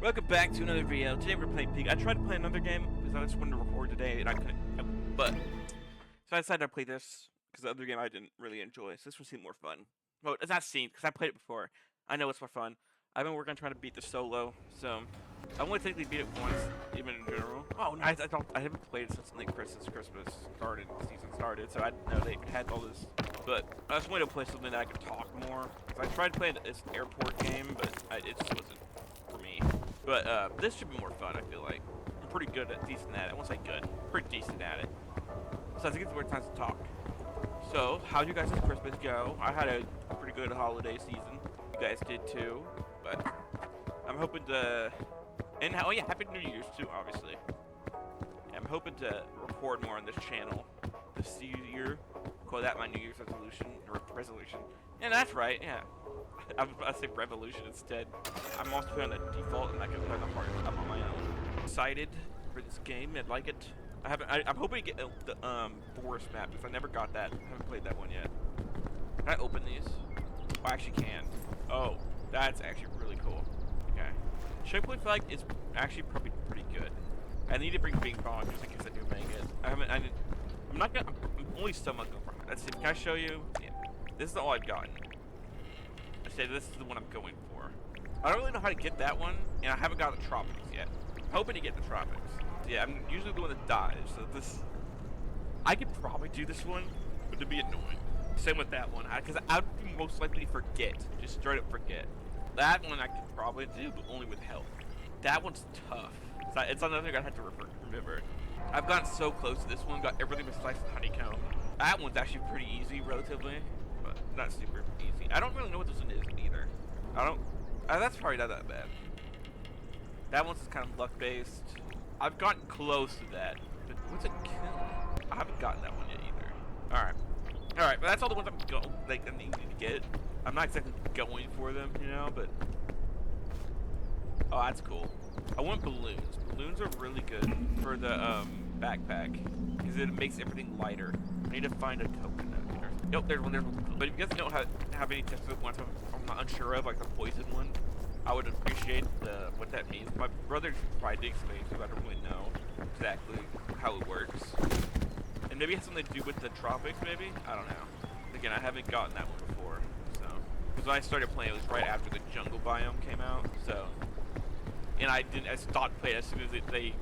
Welcome back to another video. Today we're playing Pig. I tried to play another game because I just wanted to record today and I couldn't. So I decided to play this because the other game I didn't really enjoy. So this one seemed more fun. Well, it's not seemed because I played it before. I know it's more fun. I've been working on trying to beat the solo, so I only technically beat it once, even in general. Oh, nice! I haven't played it since like Christmas started, the season started, so I didn't know they had all this. But I just wanted to play something that I could talk more. So I tried to play this airport game, but it just wasn't for me. But this should be more fun. I feel like I'm pretty good at decent at it. I won't say good, pretty decent at it. So I think it's more time to talk. So, how'd you guys' Christmas go? I had a pretty good holiday season. You guys did too. But I'm hoping to, and oh yeah, Happy New Year's too, obviously. I'm hoping to record more on this channel this year. Call that my New Year's resolution. And that's right, yeah. I say revolution instead. I'm also playing on the default, and I can play the hard. I'm on my own. Excited for this game. I like it. I'm hoping to get the forest map because I never got that. I haven't played that one yet. Can I open these? Oh, I actually can. Oh, that's actually really cool. Okay. Checkpoint flag is actually probably pretty good. I need to bring Bing Bong just in case I do make it. I'm only somewhat going for it. Let's see. Can I show you? Yeah. This is all I've gotten. I say this is the one I'm going for. I don't really know how to get that one, and I haven't got the tropics yet. I'm hoping to get the tropics. Yeah, I'm usually the one that dies, so this... I could probably do this one, but it'd be annoying. Same with that one, because I would most likely forget. Just straight up forget. That one I could probably do, but only with help. That one's tough. It's another thing I have to remember. I've gotten so close to this one, got everything besides the honeycomb. That one's actually pretty easy, relatively, but not super easy. I don't really know what this one is either. That's probably not that bad. That one's kind of luck-based. I've gotten close to that, but what's it kill? I haven't gotten that one yet either. Alright, but that's all the ones I'm needing to get. I'm not exactly going for them, you know, but... Oh, that's cool. I want balloons. Balloons are really good for the backpack, because it makes everything lighter. I need to find a coconut. Nope, there's one. But if you guys don't have any tips of ones I'm not unsure of, like the poison one, I would appreciate what that means. My brother tried to explain to me, but I don't really know exactly how it works. And maybe it has something to do with the tropics, maybe? I don't know. Again, I haven't gotten that one before, so. Because when I started playing, it was right after the jungle biome came out, so. And I stopped playing as soon as they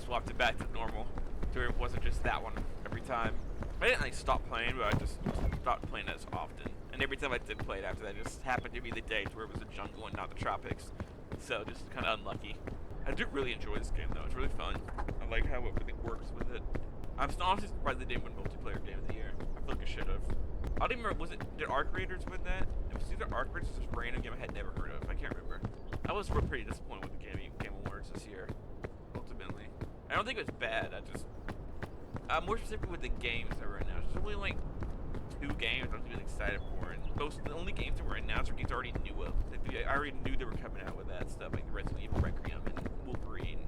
swapped it back to normal. So it wasn't just that one every time. I didn't like stop playing, but I just stopped playing as often. And every time I did play it after that, it just happened to be the days where it was the jungle and not the tropics. So just kind of unlucky. I do really enjoy this game though. It's really fun. I like how everything works with it. I'm honestly surprised they didn't win multiplayer game of the year. I feel like it should have. I don't even remember, did Arc Raiders win that? It was either Arc Raiders or just a random game I had never heard of. I can't remember. I was pretty disappointed with the Game Awards this year, ultimately. I don't think it was bad, I'm more specific with the games that were announced. There's only like 2 games I'm really excited for, and the only games that were announced are games I already knew of. I already knew they were coming out with that stuff, like Resident Evil Requiem and Wolverine.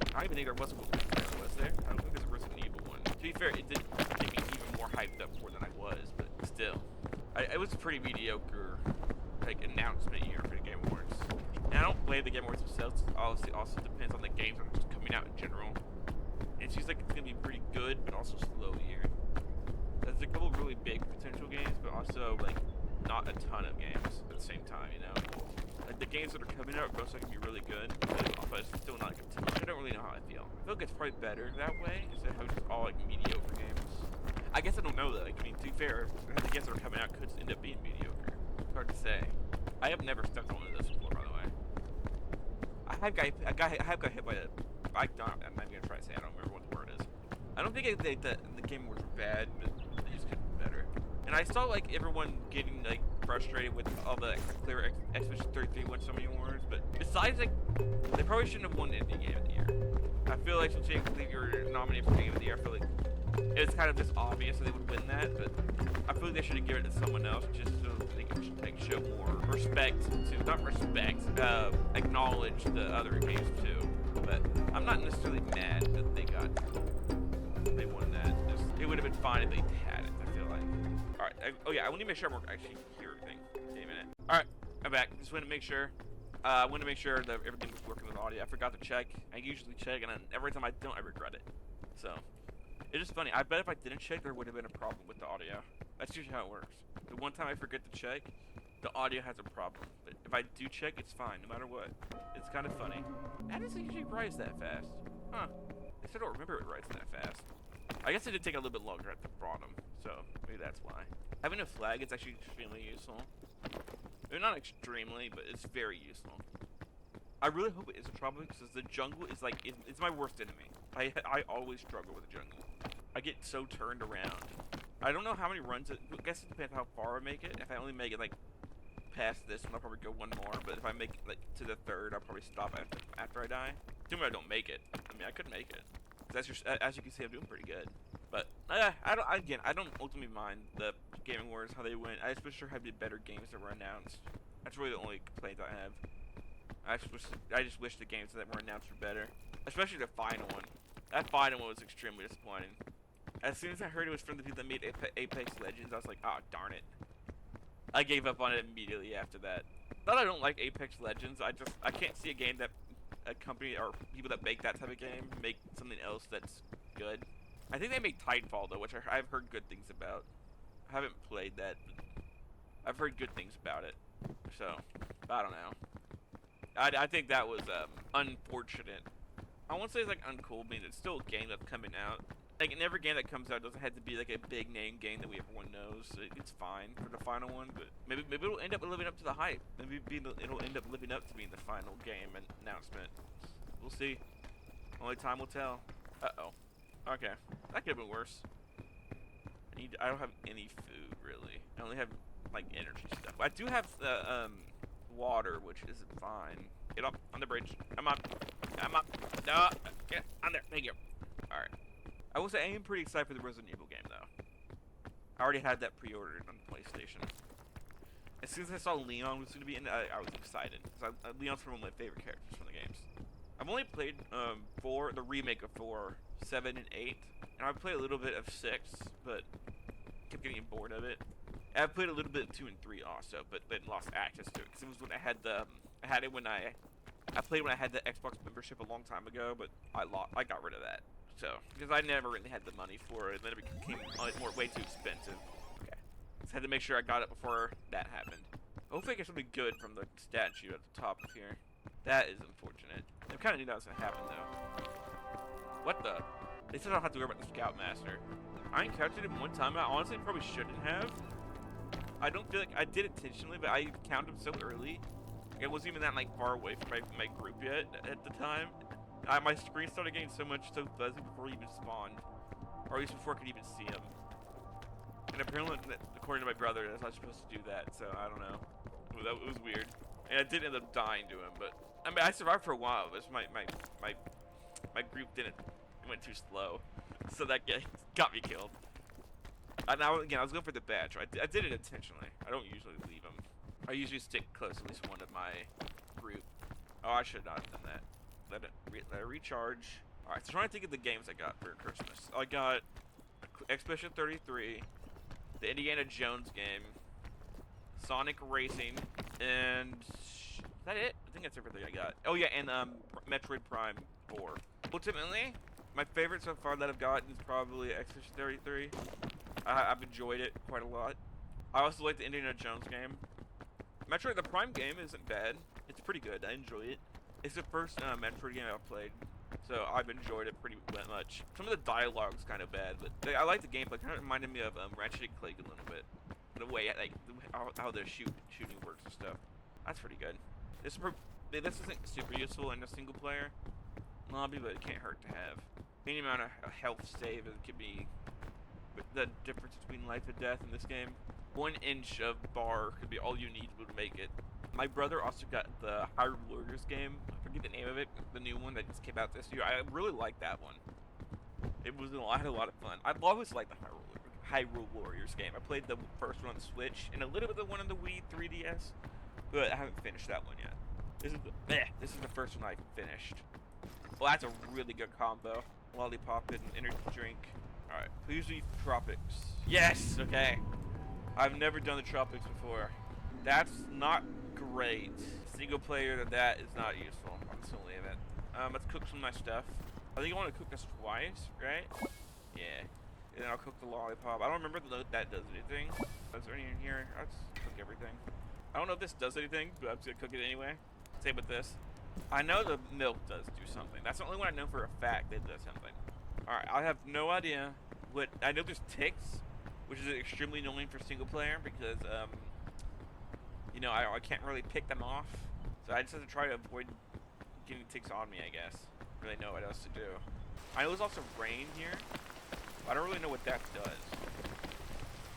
I don't even think there was a Wolverine, was there? I don't think there's a Resident Evil one. To be fair, it did get me even more hyped up for than I was, but still. It was a pretty mediocre like announcement year for the Game Awards. And I don't blame the Game Awards themselves. Obviously, also depends on the games that are just coming out in general. It seems like it's gonna be pretty good, but also slow year. There's a couple really big potential games, but also like not a ton of games at the same time. You know, like the games that are coming out are most likely gonna be really good, but it's still not good. I don't really know how I feel. I feel like it's probably better that way instead of having just all like mediocre games. I guess I don't know though. Like, I mean, to be fair, the games that are coming out could end up being mediocre. It's hard to say. I have never stepped on one of those before, by the way. I have got hit by a bike. I'm not even gonna try to say. I don't remember what the word is. I don't think the Game Awards were bad, but they just could be better. And I saw like everyone getting like frustrated with all the clear Expedition 33 won so many awards, but besides like, they probably shouldn't have won Indie Game of the Year. I feel like since you're nominated for Game of the Year, I feel like it's kind of just obvious that they would win that, but I feel like they should have given it to someone else just so they can like, show more respect to, not respect, acknowledge the other games too. But I'm not necessarily mad that they won that. It would have been fine if they had it, I feel like. Alright, oh yeah, I want to make sure I'm actually hearing everything. Wait a minute. Alright, I'm back. Just want to make sure. I want to make sure that everything was working with audio. I forgot to check. I usually check, and then every time I don't, I regret it. So, it's just funny. I bet if I didn't check, there would have been a problem with the audio. That's usually how it works. The one time I forget to check, the audio has a problem. But if I do check, it's fine, no matter what. It's kind of funny. How does it usually rise that fast? Huh. I still don't remember it rising that fast. I guess it did take a little bit longer at the bottom, so maybe that's why. Having a flag is actually extremely useful. Maybe not extremely, but it's very useful. I really hope it is a problem because the jungle is like, it's my worst enemy. I always struggle with the jungle. I get so turned around. I don't know how many runs, I guess it depends how far I make it. If I only make it like past this one, I'll probably go one more. But if I make it like to the third, I'll probably stop after I die. Assuming I don't make it. I mean, I could make it. As you can see, I'm doing pretty good. But I don't ultimately mind the Gaming Wars, how they went. I just wish there had been better games that were announced. That's really the only complaint I have. I just wish the games that were announced were better, especially the final one. That final one was extremely disappointing. As soon as I heard it was from the people that made Apex Legends, I was like, ah, darn it. I gave up on it immediately after that. Not that I don't like Apex Legends, I can't see a game that a company or people that make that type of game make something else that's good. I think they made Titanfall though, which I've heard good things about. I haven't played that, but I've heard good things about it. So, I don't know. I think that was unfortunate. I won't say it's like uncool, I mean it's still a game that's coming out. Like in every game that comes out doesn't have to be like a big name game that everyone knows. It's fine for the final one, but maybe it'll end up living up to the hype. Maybe it'll end up living up to being the final game announcement. We'll see. Only time will tell. Uh-oh. Okay. That could have been worse. I don't have any food really. I only have like energy stuff. I do have the water, which is fine. Get up on the bridge. I'm up. No, get on there. Thank you. All right. I will say I am pretty excited for the Resident Evil game though. I already had that pre-ordered on the PlayStation. As soon as I saw Leon was going to be in it, I was excited. Leon's one of my favorite characters from the games. I've only played 4, the remake of 4, 7, and 8, and I played a little bit of 6, but kept getting bored of it. And I played a little bit of 2 and 3 also, but then lost access to it because it was when I had it when I played when I had the Xbox membership a long time ago, but I got rid of that. So because I never really had the money for it, then it became way too expensive. Okay, just had to make sure I got it before that happened. Hopefully I get something good from the statue at the top of here. That is unfortunate. I kind of knew that was gonna happen though. What the? They said I don't have to worry about the Scoutmaster. I encountered him one time. I honestly probably shouldn't have. I don't feel like I did intentionally, but I encountered him so early. Like, I wasn't even that like far away from my group yet at the time. My screen started getting so fuzzy before he even spawned, or at least before I could even see him. And apparently, according to my brother, I was not supposed to do that. So I don't know. It was weird, and I did end up dying to him. But I mean, I survived for a while. But my group didn't. It went too slow, so that got me killed. And now again, I was going for the badge. I did it intentionally. I don't usually leave them. I usually stick close to at least one of my group. Oh, I should not have done that. Let it recharge. Alright, so trying to think of the games I got for Christmas. I got Expedition 33, the Indiana Jones game, Sonic Racing, and is that it? I think that's everything I got. Oh yeah, and Metroid Prime 4. Ultimately, my favorite so far that I've gotten is probably Expedition 33. I've enjoyed it quite a lot. I also like the Indiana Jones game. Metroid, the Prime game isn't bad. It's pretty good. I enjoy it. It's the first Metroid game I've played, so I've enjoyed it pretty much. Some of the dialogue's kind of bad, but I like the gameplay. Kind of reminded me of Ratchet and Clank a little bit. The way like how their shooting works and stuff. That's pretty good. This isn't super useful in a single player lobby, but it can't hurt to have. Any amount of health save it could be the difference between life and death in this game. 1 inch of bar could be all you need to make it. My brother also got the Hyrule Warriors game. I forget the name of it. The new one that just came out this year. I really liked that one. I had a lot of fun. I've always liked the Hyrule Warriors game. I played the first one on the Switch and a little bit of the one on the Wii 3DS, but I haven't finished that one yet. This is the first one I finished. Well, that's a really good combo. Lollipop and energy drink. All right, please do Tropics. Yes. Okay. I've never done the Tropics before. That's not great. Single player, that is not useful. I'm just gonna leave it. Let's cook some of my stuff. I think I want to cook this twice, right? Yeah. And then I'll cook the lollipop. I don't remember that does anything. Is there anything in here? I'll just cook everything. I don't know if this does anything, but I'm just gonna cook it anyway. Same with this. I know the milk does do something. That's the only one I know for a fact that does something. Alright, I have no idea what... I know there's ticks, which is extremely annoying for single player because, you know, I can't really pick them off. So I just have to try to avoid getting ticks on me, I guess. Really know what else to do. I know there's also rain here. I don't really know what that does.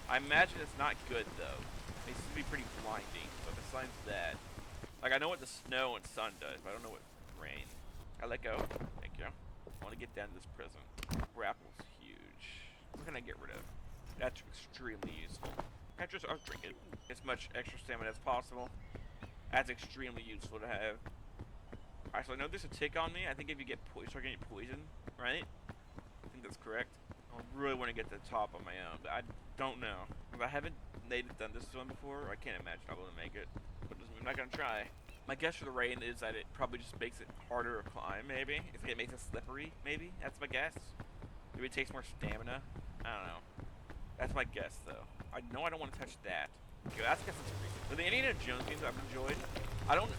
I imagine it's not good, though. It seems to be pretty blinding, but besides that... Like, I know what the snow and sun does, but I don't know what rain. I let go. Thank you. I want to get down to this prison. Grapple's huge. What can I get rid of? That's extremely useful. I'll drink it. As much extra stamina as possible. That's extremely useful to have. Alright, so I know there's a tick on me. I think if you start getting poisoned, right? I think that's correct. I really want to get to the top on my own, but I don't know. If I haven't done this one before, I can't imagine I'm able to make it. But I'm not gonna try. My guess for the rain is that it probably just makes it harder to climb, maybe. If it makes it slippery, maybe. That's my guess. Maybe it takes more stamina. I don't know. That's my guess, though. I know I don't want to touch that. Okay, that's guess it's reason. But the Indiana Jones games I've enjoyed, I don't know.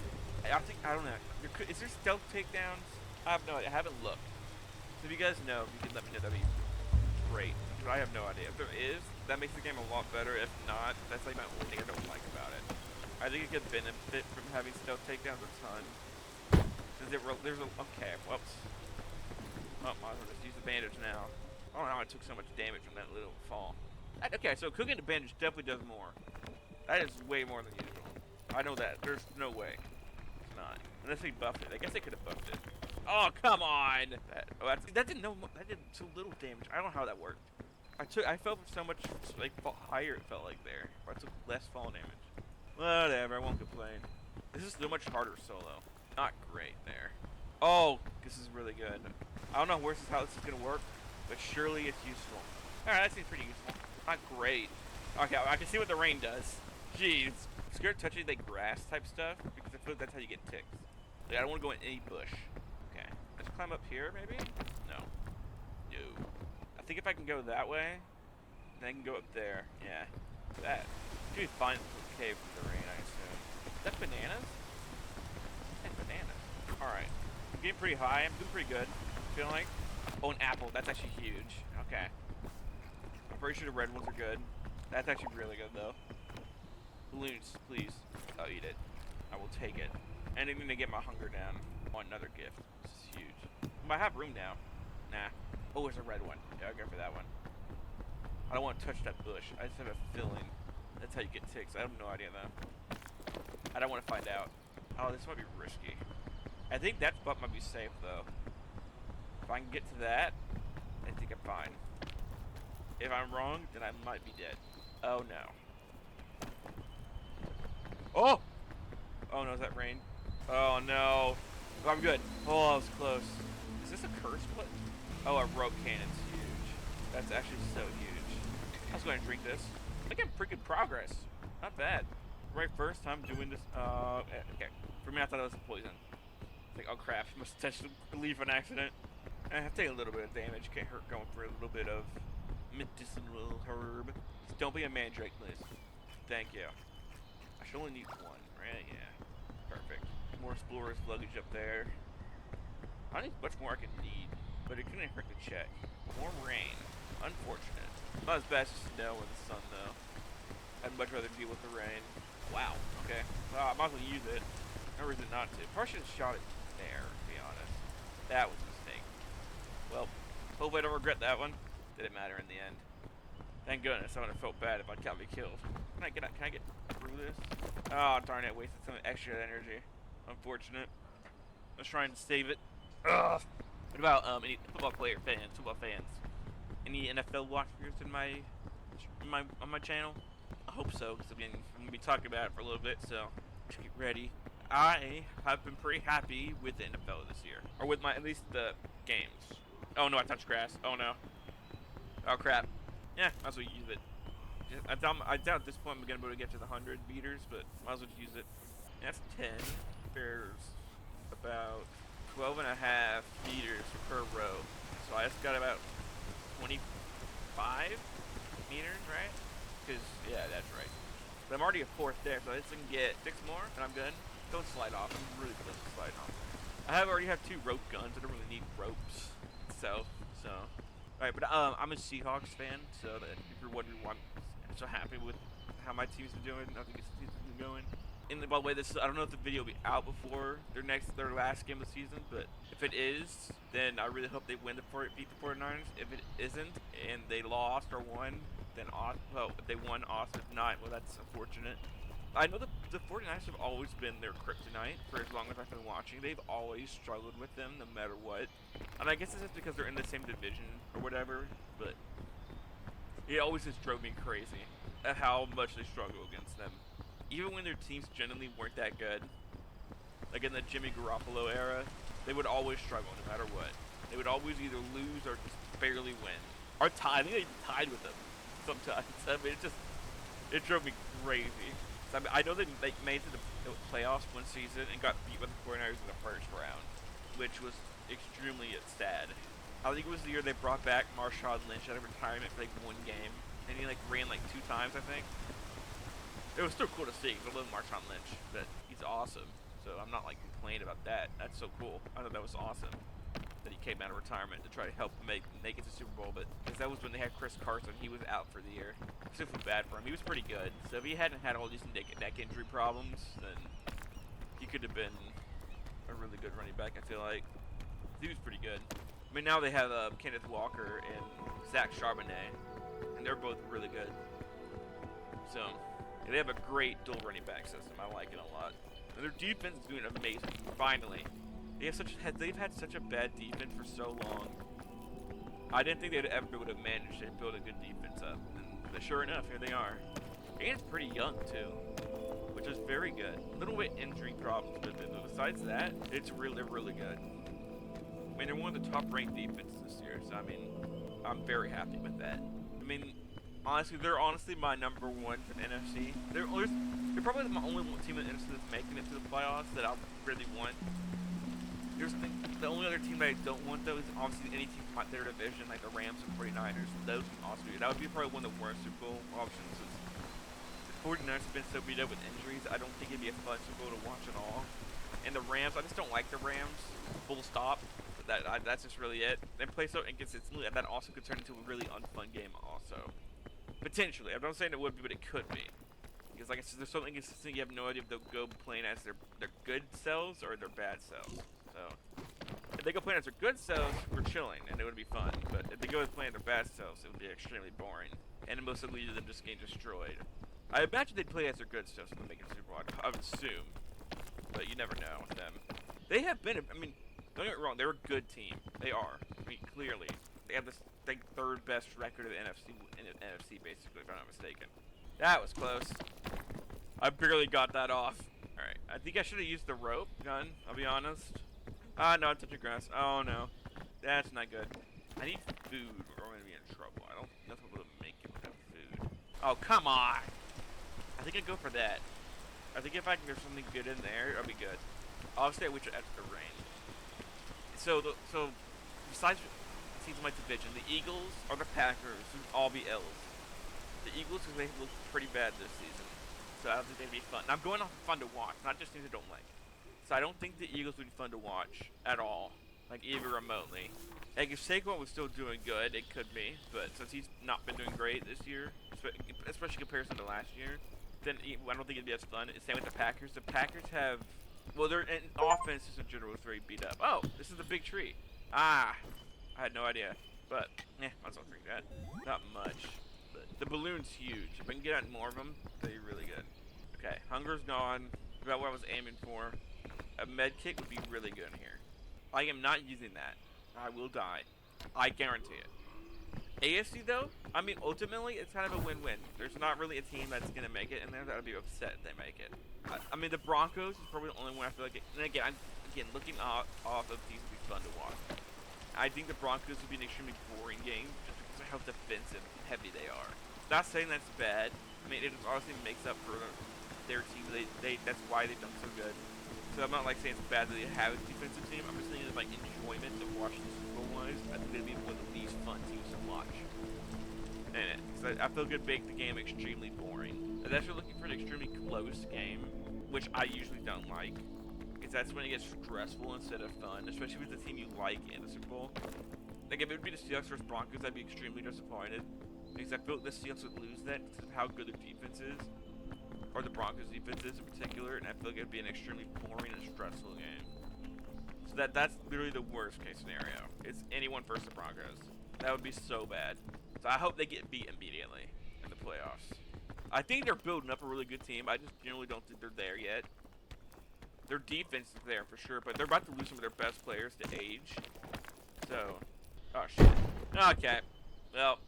Is there stealth takedowns? I have no idea. I haven't looked. So if you guys know, you can let me know. That'd be great. But I have no idea. If there is, that makes the game a lot better. If not, that's like my only thing I don't like about it. I think it could benefit from having stealth takedowns a ton. Okay, whoops. Oh, might as well just use the bandage now. I don't know how I took so much damage from that little fall. Okay, so cooking the bandage definitely does more. That is way more than usual. I know that. There's no way. It's not. Unless they buffed it. I guess they could have buffed it. Oh, come on! That did so little damage. I don't know how that worked. I felt so much like higher it felt like there. Or I took less fall damage. Whatever, I won't complain. This is so much harder solo. Not great there. Oh, this is really good. I don't know how this is gonna work, but surely it's useful. Alright, that seems pretty useful. Not great. Okay, I can see what the rain does. Jeez. I'm scared of touching like grass type stuff because I feel like that's how you get ticks. Like, I don't want to go in any bush. Okay. Let's climb up here, maybe? No. No. I think if I can go that way, then I can go up there. Yeah. That. Should be fine with the cave from the rain, I assume. Is that bananas? Yeah, bananas. Alright. I'm getting pretty high. I'm doing pretty good. Feeling like. Oh, an apple. That's actually huge. Okay. I'm pretty sure the red ones are good. That's actually really good, though. Balloons, please. I'll eat it. I will take it. Anything to get my hunger down. Oh, another gift. This is huge. I have room now. Nah. Oh, there's a red one. Yeah, I'll go for that one. I don't want to touch that bush. I just have a feeling that's how you get ticks. I have no idea, though. I don't want to find out. Oh, this might be risky. I think that spot might be safe, though. If I can get to that, I think I'm fine. If I'm wrong, then I might be dead. Oh, no. Oh! Oh, no, is that rain? Oh, no. Oh, I'm good. Oh, that was close. Is this a curse plate? Oh, a rope cannon's huge. That's actually so huge. I was going to drink this. Making pretty good progress. Not bad. Right, first time doing this. Okay. For me, I thought it was a poison. It's like, oh crap, must touch the leaf on accident. I have to take a little bit of damage. Can't hurt going for a little bit of medicinal herb. Just don't be a mandrake, please. Thank you. I should only need one, right? Yeah. Perfect. More explorer's luggage up there. I don't think much more I can need, but it couldn't hurt to check. More rain. Unfortunate. Not as bad as snow in the sun, though. I'd much rather deal with the rain. Wow. Okay. Well, I might as well use it. No reason not to. Probably should have shot it there, to be honest. That was a mistake. Well, hope I don't regret that one. Didn't matter in the end. Thank goodness I would have felt bad if I got me killed. Can I get through this? Oh, darn it. Wasted some extra energy. Unfortunate. I was trying to save it. Ugh. What about any football fans? Any NFL watchers on my channel? I hope so, because I'm gonna be talking about it for a little bit, so get ready. I have been pretty happy with the NFL this year, or with at least the games. Oh no, I touched grass. Oh no. Oh crap. Yeah, might as well use it. I doubt at this point I'm gonna be able to get to the 100 meters, but might as well use it. That's 10. There's about 12.5 meters per row. So I just got about 25 meters, right? Because, yeah, that's right. But I'm already a fourth there, so I just can get 6 more, and I'm good. Don't slide off. I'm really close to sliding off. I already have 2 rope guns. I don't really need ropes itself, so. Alright, but I'm a Seahawks fan, so that if you're wondering why I'm so happy with how my team's been doing, I think it's been going. And by the way, this I don't know if the video will be out before their last game of the season, but if it is, then I really hope they beat the 49ers. If it isn't, and they lost or won, then well, if they won, awesome. If not, well, that's unfortunate. I know the 49ers have always been their kryptonite for as long as I've been watching. They've always struggled with them no matter what. And I guess it's just because they're in the same division or whatever, but it always just drove me crazy at how much they struggle against them. Even when their teams generally weren't that good, like in the Jimmy Garoppolo era, they would always struggle no matter what. They would always either lose or just barely win. Or tie. I think they tied with them sometimes. I mean, it drove me crazy. So, I mean, I know they made it to the playoffs one season and got beat by the 49ers in the first round, which was extremely sad. I think it was the year they brought back Marshawn Lynch out of retirement for like 1 game, and he like ran like 2 times, I think. It was still cool to see, because I love Marshawn Lynch, but he's awesome. So I'm not like complaining about that. That's so cool. I thought that was awesome that he came out of retirement to try to help make it to Super Bowl. But because that was when they had Chris Carson, he was out for the year. I still feel bad for him. He was pretty good. So if he hadn't had all these neck injury problems, then he could have been a really good running back. I feel like he was pretty good. I mean, now they have Kenneth Walker and Zach Charbonnet, and they're both really good. So. Yeah, they have a great dual running back system. I like it a lot. And their defense is doing amazing. Finally, they've had such a bad defense for so long. I didn't think they'd ever would have managed to build a good defense up. But sure enough, here they are. And it's pretty young too, which is very good. A little bit injury problems, but besides that, it's really, really good. I mean, they're one of the top-ranked defenses this year, so I mean, I'm very happy with that. I mean. Honestly, they're my number 1 for the NFC. They're probably my only team in the NFC that's making it to the playoffs that I really want. The only other team that I don't want, though, is obviously any team from their division, like the Rams and 49ers. Those can also be. That would be probably one of the worst Super Bowl options. The 49ers have been so beat up with injuries, I don't think it'd be a fun Super Bowl to watch at all. And the Rams, I just don't like the Rams. Full stop. That's just really it. They play so inconsistently, and that also could turn into a really unfun game also. Potentially. I'm not saying it would be, but it could be. Because like I said, there's so inconsistent, you have no idea if they'll go playing as their good selves or their bad selves. So, if they go playing as their good selves, we're chilling, and it would be fun. But if they go playing their bad selves, it would be extremely boring. And it most likely lead to them just getting destroyed. I imagine they'd play as their good selves if they're making Super Bowl. I would assume. But you never know with them. They have been, I mean, don't get me wrong, they're a good team. They are. I mean, clearly. They have this, I think, 3rd best record in the NFC, basically, if I'm not mistaken. That was close. I barely got that off. Alright, I think I should have used the rope gun, I'll be honest. Ah, no, I'm touching grass. Oh, no. That's not good. I need food, or I'm going to be in trouble. I don't know if I'm able to make it without food. Oh, come on! I think I'd go for that. I think if I can get something good in there, I'll be good. Obviously, I wish it had the rain. So, besides teams in my division, the Eagles or the Packers would all be L's. The Eagles, because they look pretty bad this season, so I don't think they'd be fun. Now, I'm going off fun to watch, not just things I don't like. So I don't think the Eagles would be fun to watch at all, like even remotely. Like if Saquon was still doing good, it could be, but since he's not been doing great this year, especially in comparison to last year, then I don't think it'd be as fun. Same with the Packers. The Packers have, well, their offense just in general is very beat up. Oh, this is the big tree. Ah. I had no idea, but might as well drink that. Not much, but the balloon's huge. If I can get out more of them, they're really good. Okay, hunger's gone. About what I was aiming for. A med kit would be really good in here. I am not using that. I will die. I guarantee it. AFC though, I mean, ultimately, it's kind of a win-win. There's not really a team that's gonna make it, and they're gonna be upset if they make it. I mean, the Broncos is probably the only one I feel like. And again, I'm looking off of these would be fun to watch. I think the Broncos would be an extremely boring game just because of how defensive heavy they are. Not saying that's bad. I mean, it obviously makes up for their team. That's why they've done so good. So I'm not like saying it's bad that they have a defensive team. I'm just saying that like enjoyment of watching the Super Bowl wise, I think they'd be one of the least fun teams to watch. And I feel good make the game extremely boring. Unless you're looking for an extremely close game, which I usually don't like, because that's when it gets stressful instead of fun, especially with the team you like in the Super Bowl. Like if it would be the Seahawks versus Broncos, I'd be extremely disappointed, because I feel like the Seahawks would lose that because of how good their defense is, or the Broncos' defense is in particular, and I feel like it'd be an extremely boring and stressful game. So that's literally the worst case scenario. It's anyone versus the Broncos. That would be so bad. So I hope they get beat immediately in the playoffs. I think they're building up a really good team. I just generally don't think they're there yet. Their defense is there for sure, but they're about to lose some of their best players to age. So, oh shit. Okay. Well,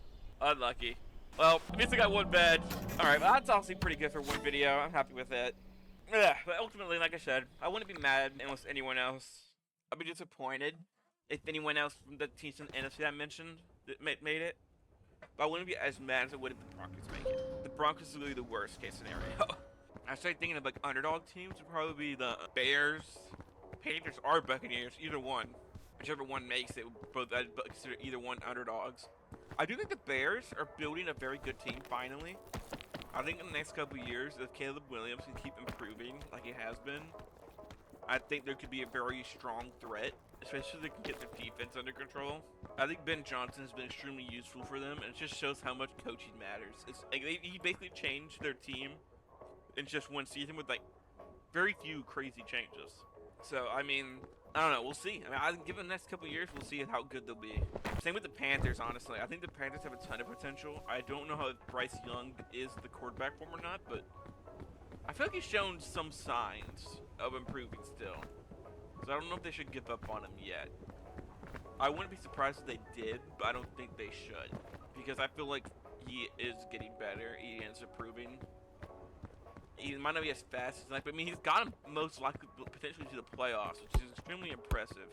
unlucky. Well, at least I got one badge. Alright, well that's honestly pretty good for one video. I'm happy with it. Yeah, but ultimately, like I said, I wouldn't be mad unless anyone else. I'd be disappointed if anyone else from the teams in the NFC I mentioned that made it. But I wouldn't be as mad as I would if the Broncos make it. The Broncos is really the worst case scenario. I started thinking of like underdog teams would probably be the Bears, Panthers, or Buccaneers. Either one. Whichever one makes it, both I'd consider either one underdogs. I do think the Bears are building a very good team finally. I think in the next couple of years, if Caleb Williams can keep improving like he has been, I think there could be a very strong threat, especially if they can get their defense under control. I think Ben Johnson has been extremely useful for them, and it just shows how much coaching matters. It's like he basically changed their team in just one season with like very few crazy changes. So I mean, I don't know. We'll see. I mean, I think given the next couple of years, we'll see how good they'll be. Same with the Panthers, honestly. I think the Panthers have a ton of potential. I don't know how Bryce Young is the quarterback for them or not, but I feel like he's shown some signs of improving still. So I don't know if they should give up on him yet. I wouldn't be surprised if they did, but I don't think they should. Because I feel like he is getting better. He is improving. He might not be as fast as like, but I mean, he's got him most likely potentially to the playoffs, which is extremely impressive.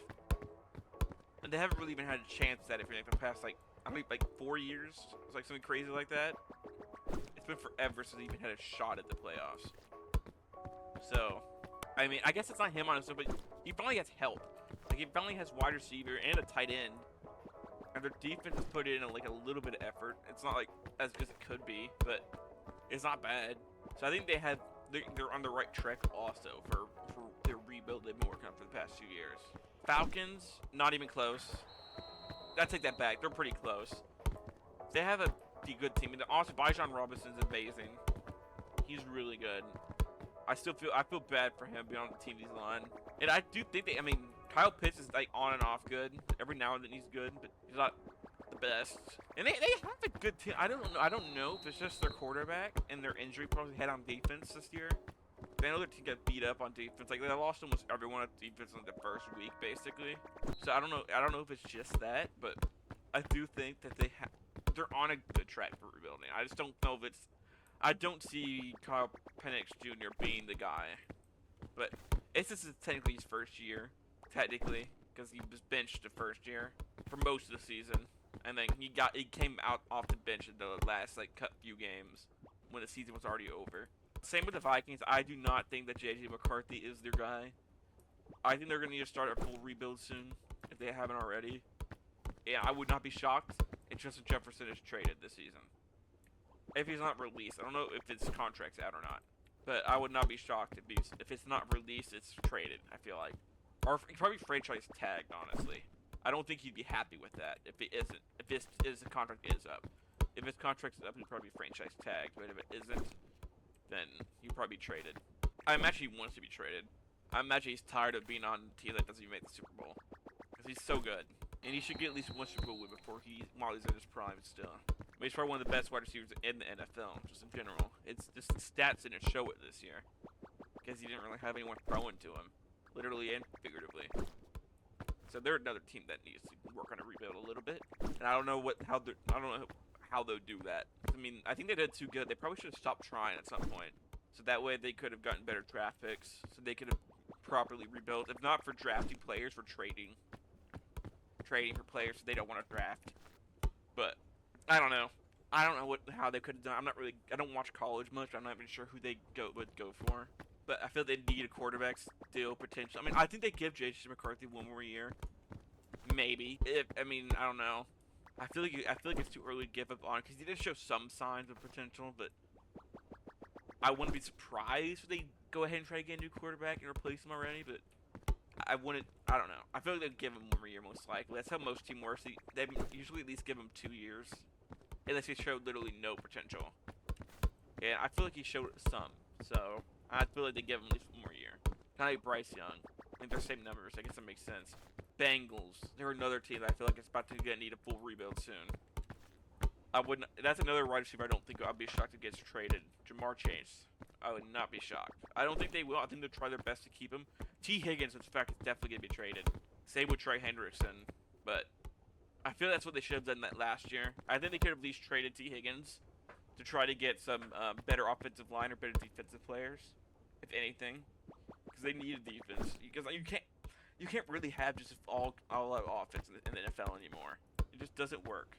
And they haven't really even had a chance at it for like the past like, I mean, like 4 years. It's like something crazy like that. It's been forever since they even had a shot at the playoffs. So, I mean, I guess it's not him honestly, but he finally has help. Like he finally has wide receiver and a tight end, and their defense has put in like a little bit of effort. It's not like as good as it could be, but it's not bad. So I think they're on the right track also for their rebuild they've been working on for the past 2 years. Falcons, not even close. I take that back. They're pretty close. They have a good team. And also, Bijan Robinson's amazing. He's really good. I feel bad for him being on the team he's on. And I do think I mean, Kyle Pitts is like on and off good. Every now and then he's good, but he's not the best. And they have a good team. I don't know if it's just their quarterback and their injury problems they had on defense this year. I know their team got beat up on defense. Like they lost almost everyone on defense in the first week, basically. So I don't know if it's just that, but I do think that they're on a good track for rebuilding. I just don't know if it's. I don't see Kyle Penix Jr. being the guy, but this is technically his first year, technically, because he was benched the first year for most of the season, and then he came out off the bench in the last like few games when the season was already over. Same with the Vikings. I do not think that J.J. McCarthy is their guy. I think they're going to need to start a full rebuild soon if they haven't already. Yeah, I would not be shocked if Justin Jefferson is traded this season. If he's not released. I don't know if his contract's out or not. But I would not be shocked if it's not released, it's traded, I feel like. Or probably franchise tagged, honestly. I don't think he'd be happy with that if it isn't. If his contract is up. If his contract's up, he'd probably be franchise tagged. But if it isn't, then he'd probably be traded. I imagine he wants to be traded. I imagine he's tired of being on a team that doesn't even make the Super Bowl. Because he's so good. And he should get at least one Super Bowl win while he's in his prime still. I mean, he's probably one of the best wide receivers in the NFL, just in general. It's just the stats didn't show it this year. Because he didn't really have anyone throwing to him. Literally and figuratively. So they're another team that needs to work on a rebuild a little bit. And I don't know how they'll do that. I mean, I think they did too good. They probably should have stopped trying at some point. So that way they could have gotten better draft picks. So they could have properly rebuilt. If not for drafting players, for trading. Trading for players they don't want to draft. But I don't know. I don't know how they could have done. I don't watch college much. I'm not even sure who they would go for. But I feel they need a quarterback still potential. I mean, I think they give J.J. McCarthy one more year, maybe. I mean, I don't know. I feel like it's too early to give up on because he did show some signs of potential, but I wouldn't be surprised if they go ahead and try to get a new quarterback and replace him already. But I wouldn't. I don't know. I feel like they'd give him one more year most likely. That's how most teams work. They usually at least give him 2 years, unless he showed literally no potential. And I feel like he showed some, so I feel like they give him at least one more year. Kind of like Bryce Young. I think they're the same numbers. I guess that makes sense. Bengals. They're another team that I feel like it's about to need a full rebuild soon. I wouldn't. That's another wide receiver I don't think I'd be shocked if gets traded. Jamar Chase. I would not be shocked. I don't think they will. I think they'll try their best to keep him. T. Higgins, in fact, is definitely going to be traded. Same with Trey Hendrickson. But I feel that's what they should have done that last year. I think they could have at least traded T. Higgins to try to get some better offensive line or better defensive players, if anything, because they need a defense. Because you can't really have just all-out offense in the NFL anymore. It just doesn't work.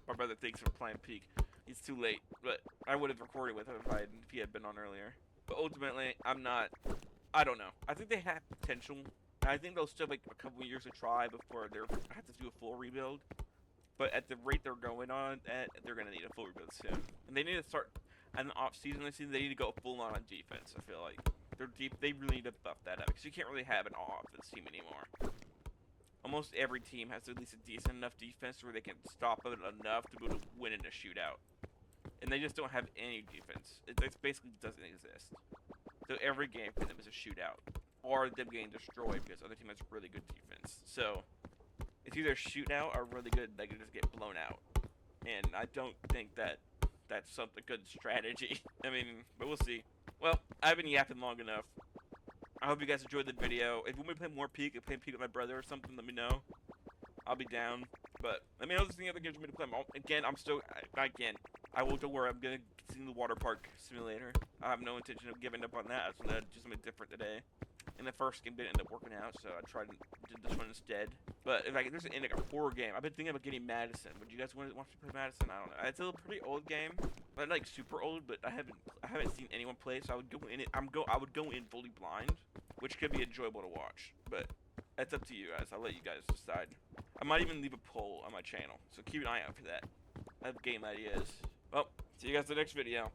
My brother thinks we're playing peak. It's too late, but I would have recorded with him if he had been on earlier. But ultimately, I don't know. I think they have potential. I think they'll still have like a couple of years to try before they have to do a full rebuild. But at the rate they're going on, they're going to need a full rebuild soon. And they need to start in the offseason this season. They need to go full on defense, I feel like. They're deep. They really need to buff that up because you can't really have an all-offense team anymore. Almost every team has at least a decent enough defense where they can stop it enough to be able to win in a shootout. And they just don't have any defense. It basically doesn't exist. So every game for them is a shootout. Or them getting destroyed because the other team has really good defense. So it's either shootout or really good, they can just get blown out. And I don't think that's a good strategy. I mean, but we'll see. Well, I've been yapping long enough. I hope you guys enjoyed the video. If you want me to play more Peak, play Peak with my brother or something, let me know. I'll be down. But let me know if there's any other games you want me to play. Again, I will, don't worry, I'm going to continue the water park simulator. I have no intention of giving up on that. I just want to do something different today. In the first game, didn't end up working out, so I tried to do this one instead. But if there's like a horror game, I've been thinking about getting Madison. Would you guys want to play Madison? I don't know. It's a pretty old game, not like super old, but I haven't seen anyone play, so I would go in it. I would go in fully blind, which could be enjoyable to watch. But that's up to you guys. I'll let you guys decide. I might even leave a poll on my channel, so keep an eye out for that. I have game ideas. Well, see you guys in the next video.